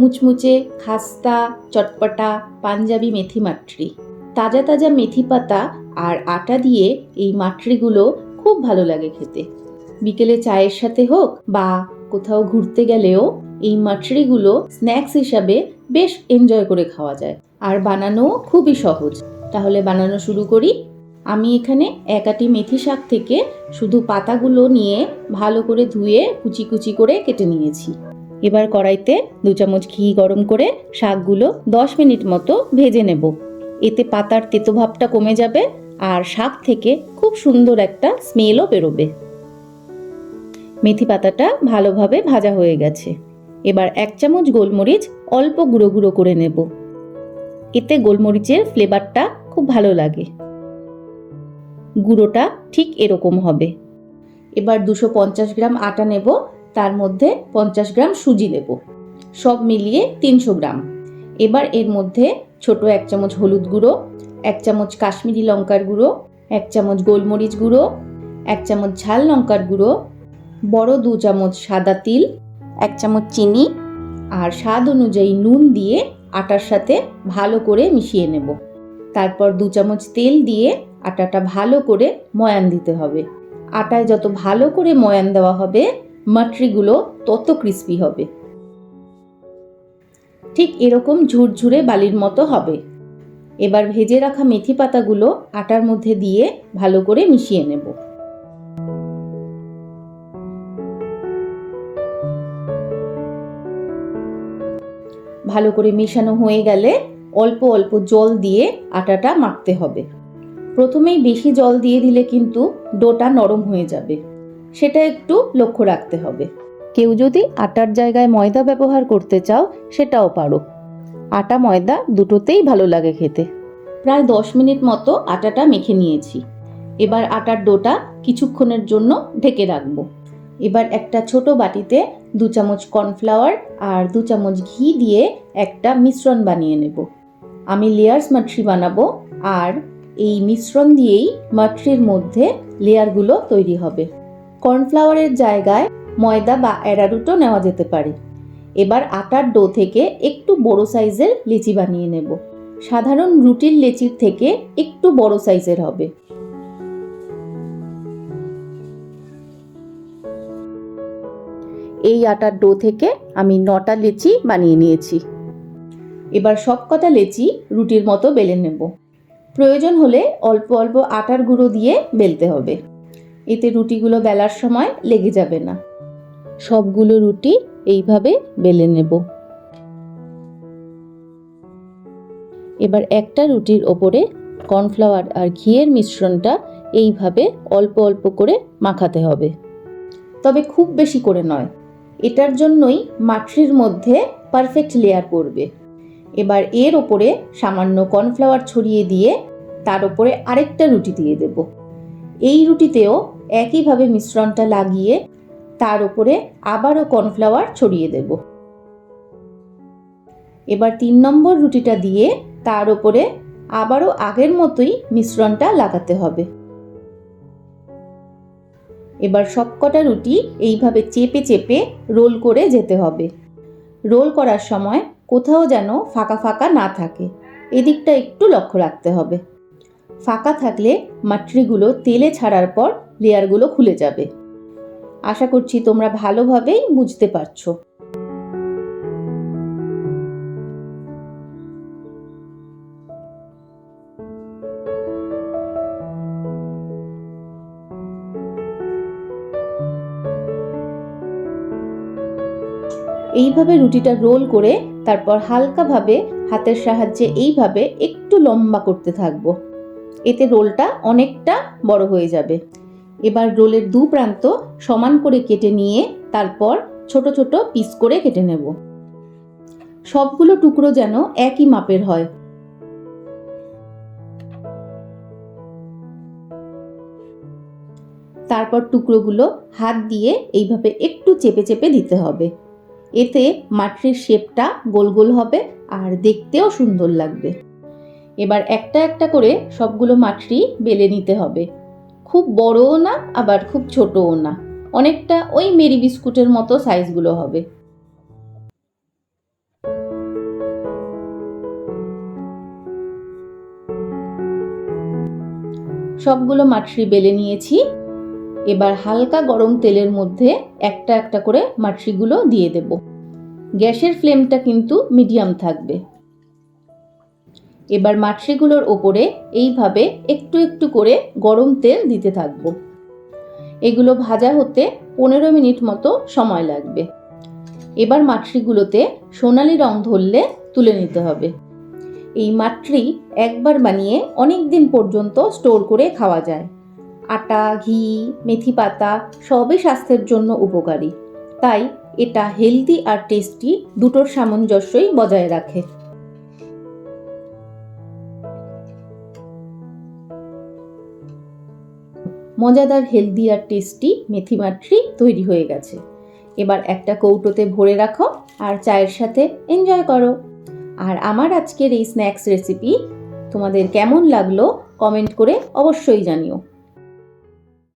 মুচমুচে, খাস্তা, চটপটা পাঞ্জাবি মেথি মাটরি। তাজা তাজা মেথি পাতা আর আটা দিয়ে এই মাটরিগুলো খুব ভালো লাগে খেতে। বিকেলে চায়ের সাথে হোক বা কোথাও ঘুরতে গেলেও এই মাটরিগুলো স্ন্যাক্স হিসাবে বেশ এনজয় করে খাওয়া যায়, আর বানানো খুবই সহজ। তাহলে বানানো শুরু করি। আমি এখানে এক আটি মেথি শাক থেকে শুধু পাতাগুলো নিয়ে ভালো করে ধুয়ে কুচি কুচি করে কেটে নিয়েছি। এবার কড়াইতে 2 চামচ ঘি গরম করে শাকগুলো 10 মিনিট মতো ভেজে নেব। এতে পাতার তেতো ভাবটা কমে যাবে আর শাক থেকে খুব সুন্দর একটা স্মেলও বেরোবে। মেথি পাতাটা ভালোভাবে ভাজা হয়ে গেছে। এবার 1 চামচ গোলমরিচ অল্প গুঁড়ো গুঁড়ো করে নেব। এতে গোলমরিচের ফ্লেভারটা খুব ভালো লাগে। গুঁড়োটা ঠিক এরকম হবে। এবার 250 গ্রাম আটা নেব, তার মধ্যে 50 গ্রাম সুজি দেব, সব মিলিয়ে 300 গ্রাম। এবার এর মধ্যে ছোট 1 চামচ হলুদ গুঁড়ো, 1 চামচ কাশ্মীরি লঙ্কার গুঁড়ো, 1 চামচ গোলমরিচ গুঁড়ো, 1 চামচ ঝাল লঙ্কার গুঁড়ো, বড় 2 চামচ সাদা তিল, 1 চামচ চিনি আর স্বাদ অনুযায়ী নুন দিয়ে আটার সাথে ভালো করে মিশিয়ে নেব। তারপর 2 চামচ তেল দিয়ে আটাটা ভালো করে ময়ান দিতে হবে। আটায় যত ভালো করে ময়ান দেওয়া হবে, মাটরিগুলো তত ক্রিস্পি হবে। ঠিক এরকম ঝুরঝুরে বালির মতো হবে। এবার ভেজে রাখা মেথি পাতাগুলো আটার মধ্যে দিয়ে ভালো করে মিশিয়ে নেব। ভালো করে মেশানো হয়ে গেলে অল্প অল্প জল দিয়ে আটাটা মাখতে হবে। প্রথমেই বেশি জল দিয়ে দিলে কিন্তু ডোটা নরম হয়ে যাবে, সেটা একটু লক্ষ্য রাখতে হবে। কেউ যদি আটার জায়গায় ময়দা ব্যবহার করতে চাও সেটাও পারো। আটা ময়দা দুটোতেই ভালো লাগে খেতে। প্রায় 10 মিনিট মতো আটাটা মেখে নিয়েছি। এবার আটার ডোটা কিছুক্ষণের জন্য ঢেকে রাখবো। এবার একটা ছোট বাটিতে 2 চামচ কর্নফ্লাওয়ার আর 2 চামচ ঘি দিয়ে একটা মিশ্রণ বানিয়ে নেব। আমি লেয়ার্স মাটরি বানাবো, আর এই মিশ্রণ দিয়েই মাটরির মধ্যে লেয়ারগুলো তৈরি হবে। কর্নফ্লাওয়ারের জায়গায় ময়দা বা অ্যারারুটও নেওয়া যেতে পারে। এবার আটার ডো থেকে একটু বড় সাইজের লেচি বানিয়ে নেব। সাধারণ রুটির লেচির থেকে একটু বড় সাইজের হবে। এই আটার ডো থেকে আমি 9টা লেচি বানিয়ে নিয়েছি। এবার সবকটা লেচি রুটির মতো বেলে নেব। প্রয়োজন হলে অল্প অল্প আটার গুঁড়ো দিয়ে বেলতে হবে, এতে রুটিগুলো বেলার সময় লেগে যাবে না। সবগুলো রুটি এইভাবে বেলে নেব। এবার একটা রুটির ওপরে কর্নফ্লাওয়ার আর ঘিয়ের মিশ্রণটা এইভাবে অল্প অল্প করে মাখাতে হবে, তবে খুব বেশি করে নয়। এটার জন্যই মাটরির মধ্যে পারফেক্ট লেয়ার পড়বে। এবার এর ওপরে সামান্য কর্নফ্লাওয়ার ছড়িয়ে দিয়ে তার ওপরে আরেকটা রুটি দিয়ে দেব। এই রুটিতেও একইভাবে মিশ্রণটা লাগিয়ে তার ওপরে আবারও কর্নফ্লাওয়ার ছড়িয়ে দেব। এবার 3 নম্বর রুটিটা দিয়ে তার ওপরে আবারও আগের মতোই মিশ্রণটা লাগাতে হবে। এবার সবকটা রুটি এইভাবে চেপে চেপে রোল করে যেতে হবে। রোল করার সময় কোথাও যেন ফাঁকা ফাঁকা না থাকে, এদিকটা একটু লক্ষ্য রাখতে হবে। ফাঁকা থাকলে মাটরিগুলো তেলে ছাড়ার পর লেয়ারগুলো খুলে যাবে। আশা করছি তোমরা ভালোভাবেই বুঝতে পারছো। এইভাবে রুটিটা রোল করে তারপর হালকাভাবে হাতের সাহায্যে এইভাবে একটু লম্বা করতে থাকবো। এতে রোলটা অনেকটা বড় হয়ে যাবে। এবার রোলের 2 প্রান্ত সমান করে কেটে নিয়ে তারপর ছোট ছোট পিস করে কেটে নেব। সবগুলো টুকরো যেন একই মাপের হয়। তারপর টুকরোগুলো হাত দিয়ে এইভাবে একটু চেপে চেপে দিতে হবে। এতে মাটরির শেপটা গোল গোল হবে আর দেখতেও সুন্দর লাগবে। এবার একটা একটা করে সবগুলো মাটরি বেলে নিতে হবে। খুব বড়ও না আবার খুব ছোটও না, অনেকটা ওই মেরি বিস্কুটের মতো সাইজগুলো হবে। সবগুলো মাটরি বেলে নিয়েছি। এবার হালকা গরম তেলের মধ্যে একটা একটা করে মাটরিগুলো দিয়ে দেব। গ্যাসের ফ্লেমটা কিন্তু মিডিয়াম থাকবে। এবার মাটরিগুলোর ওপরে এইভাবে একটু একটু করে গরম তেল দিতে থাকবো। এগুলো ভাজা হতে 15 মিনিট মতো সময় লাগবে। এবার মাটরিগুলোতে সোনালি রং ধরলে তুলে নিতে হবে। এই মাটরি একবার বানিয়ে অনেক দিন পর্যন্ত স্টোর করে খাওয়া যায়। আটা, ঘি, মেথি পাতা সবই স্বাস্থ্যের জন্য উপকারী, তাই এটা হেলদি আর টেস্টি দুটোর সামঞ্জস্যই বজায় রাখে। মজাদার হেলদি আর টেস্টি মেথি মাটরি তৈরি হয়ে গেছে। এবার একটা কৌটোতে ভরে রাখো আর চায়ের সাথে এনজয় করো। আর আমার আজকের এই স্ন্যাক্স রেসিপি তোমাদের কেমন লাগলো কমেন্ট করে অবশ্যই জানিও।